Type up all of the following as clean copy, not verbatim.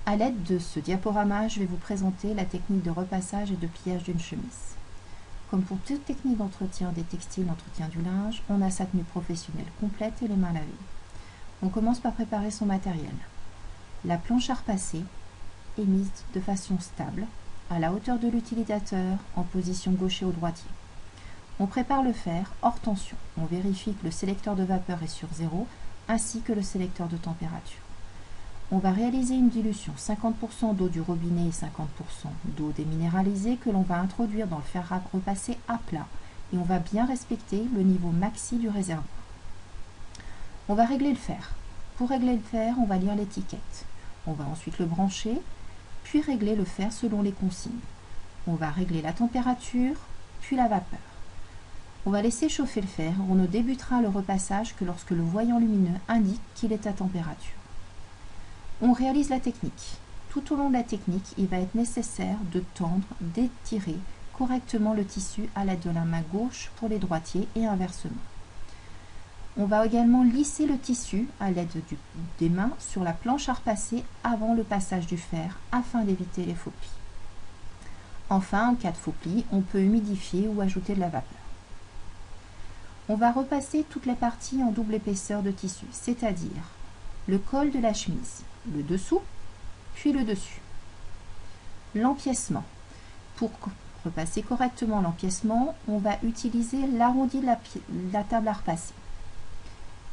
À l'aide de ce diaporama, je vais vous présenter la technique de repassage et de pliage d'une chemise. Comme pour toute technique d'entretien des textiles, d'entretien du linge, on a sa tenue professionnelle complète et les mains lavées. On commence par préparer son matériel. La planche à repasser est mise de façon stable, à la hauteur de l'utilisateur, en position gaucher ou droitier. On prépare le fer hors tension. On vérifie que le sélecteur de vapeur est sur 0, ainsi que le sélecteur de température. On va réaliser une dilution 50% d'eau du robinet et 50% d'eau déminéralisée que l'on va introduire dans le fer à repasser à plat, et on va bien respecter le niveau maxi du réservoir. On va régler le fer. Pour régler le fer, on va lire l'étiquette. On va ensuite le brancher, puis régler le fer selon les consignes. On va régler la température, puis la vapeur. On va laisser chauffer le fer. On ne débutera le repassage que lorsque le voyant lumineux indique qu'il est à température. On réalise la technique. Tout au long de la technique, il va être nécessaire de tendre, d'étirer correctement le tissu à l'aide de la main gauche pour les droitiers et inversement. On va également lisser le tissu à l'aide des mains sur la planche à repasser avant le passage du fer afin d'éviter les faux plis. Enfin, en cas de faux plis, on peut humidifier ou ajouter de la vapeur. On va repasser toutes les parties en double épaisseur de tissu, c'est-à-dire le col de la chemise, le dessous, puis le dessus. L'empiècement. Pour repasser correctement l'empiècement, on va utiliser l'arrondi de la table à repasser.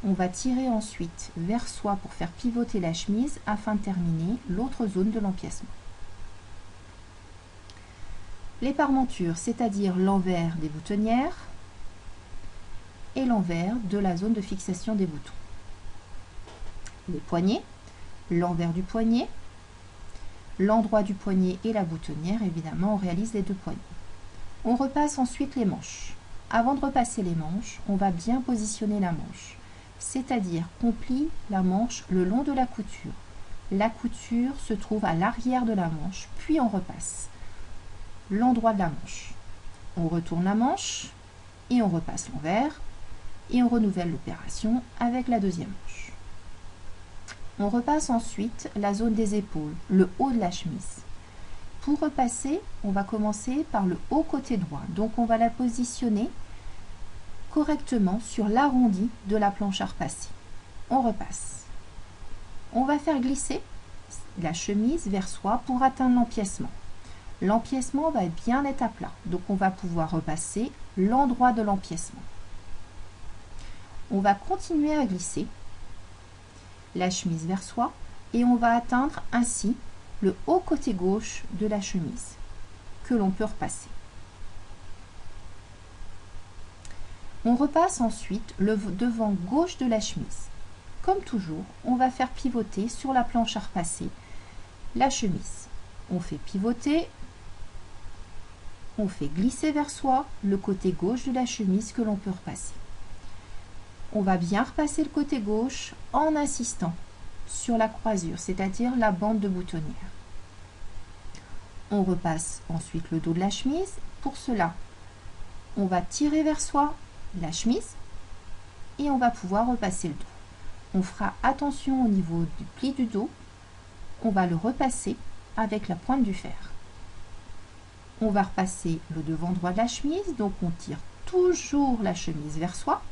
On va tirer ensuite vers soi pour faire pivoter la chemise afin de terminer l'autre zone de l'empiècement. Les parmentures, c'est-à-dire l'envers des boutonnières et l'envers de la zone de fixation des boutons. Les poignets, l'envers du poignet, l'endroit du poignet et la boutonnière, évidemment, on réalise les deux poignets. On repasse ensuite les manches. Avant de repasser les manches, on va bien positionner la manche, c'est-à-dire qu'on plie la manche le long de la couture. La couture se trouve à l'arrière de la manche, puis on repasse l'endroit de la manche. On retourne la manche et on repasse l'envers et on renouvelle l'opération avec la deuxième manche. On repasse ensuite la zone des épaules, le haut de la chemise. Pour repasser, on va commencer par le haut côté droit. Donc on va la positionner correctement sur l'arrondi de la planche à repasser. On repasse. On va faire glisser la chemise vers soi pour atteindre l'empiècement. L'empiècement va bien être à plat, donc on va pouvoir repasser l'endroit de l'empiècement. On va continuer à glisser la chemise vers soi et on va atteindre ainsi le haut côté gauche de la chemise que l'on peut repasser. On repasse ensuite le devant gauche de la chemise. Comme toujours, on va faire pivoter sur la planche à repasser la chemise. On fait pivoter, on fait glisser vers soi le côté gauche de la chemise que l'on peut repasser. On va bien repasser le côté gauche en insistant sur la croisure, c'est-à-dire la bande de boutonnière. On repasse ensuite le dos de la chemise. Pour cela, on va tirer vers soi la chemise et on va pouvoir repasser le dos. On fera attention au niveau du pli du dos. On va le repasser avec la pointe du fer. On va repasser le devant droit de la chemise, donc on tire toujours la chemise vers soi.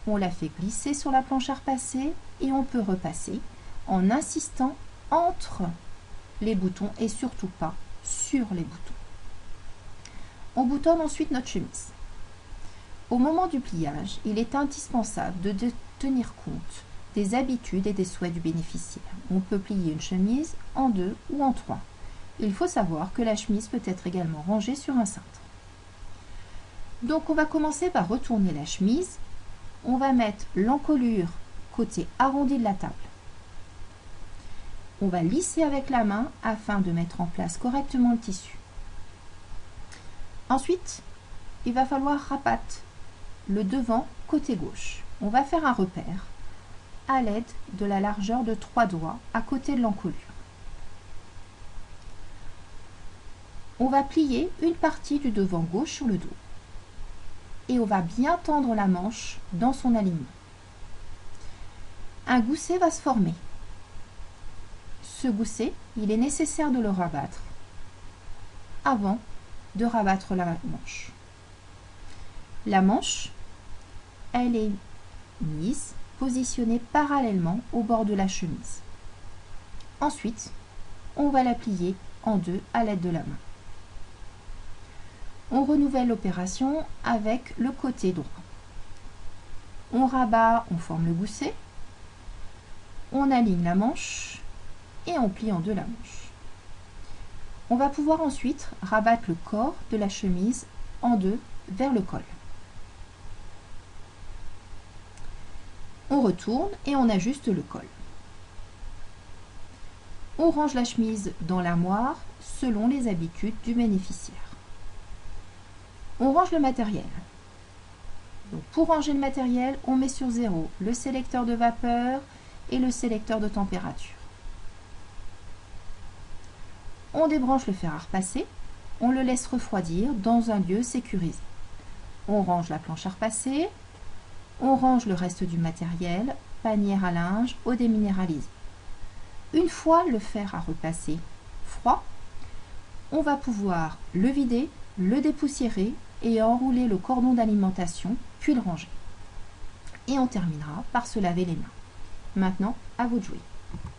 On la fait glisser sur la planche à repasser et on peut repasser en insistant entre les boutons et surtout pas sur les boutons. On boutonne ensuite notre chemise. Au moment du pliage, il est indispensable de tenir compte des habitudes et des souhaits du bénéficiaire. On peut plier une chemise en 2 ou en 3. Il faut savoir que la chemise peut être également rangée sur un cintre. Donc on va commencer par retourner la chemise. On va mettre l'encolure côté arrondi de la table. On va lisser avec la main afin de mettre en place correctement le tissu. Ensuite, il va falloir rabattre le devant côté gauche. On va faire un repère à l'aide de la largeur de 3 doigts à côté de l'encolure. On va plier une partie du devant gauche sur le dos. Et on va bien tendre la manche dans son alignement. Un gousset va se former. Ce gousset, il est nécessaire de le rabattre avant de rabattre la manche. La manche, elle est mise, positionnée parallèlement au bord de la chemise. Ensuite, on va la plier en deux à l'aide de la main. On renouvelle l'opération avec le côté droit. On rabat, on forme le gousset, on aligne la manche et on plie en deux la manche. On va pouvoir ensuite rabattre le corps de la chemise en deux vers le col. On retourne et on ajuste le col. On range la chemise dans l'armoire selon les habitudes du bénéficiaire. On range le matériel. Donc pour ranger le matériel, on met sur 0 le sélecteur de vapeur et le sélecteur de température. On débranche le fer à repasser, on le laisse refroidir dans un lieu sécurisé. On range la planche à repasser, on range le reste du matériel, panière à linge, eau déminéralisée. Une fois le fer à repasser froid, on va pouvoir le vider, le dépoussiérer et enrouler le cordon d'alimentation, puis le ranger. Et on terminera par se laver les mains. Maintenant, à vous de jouer.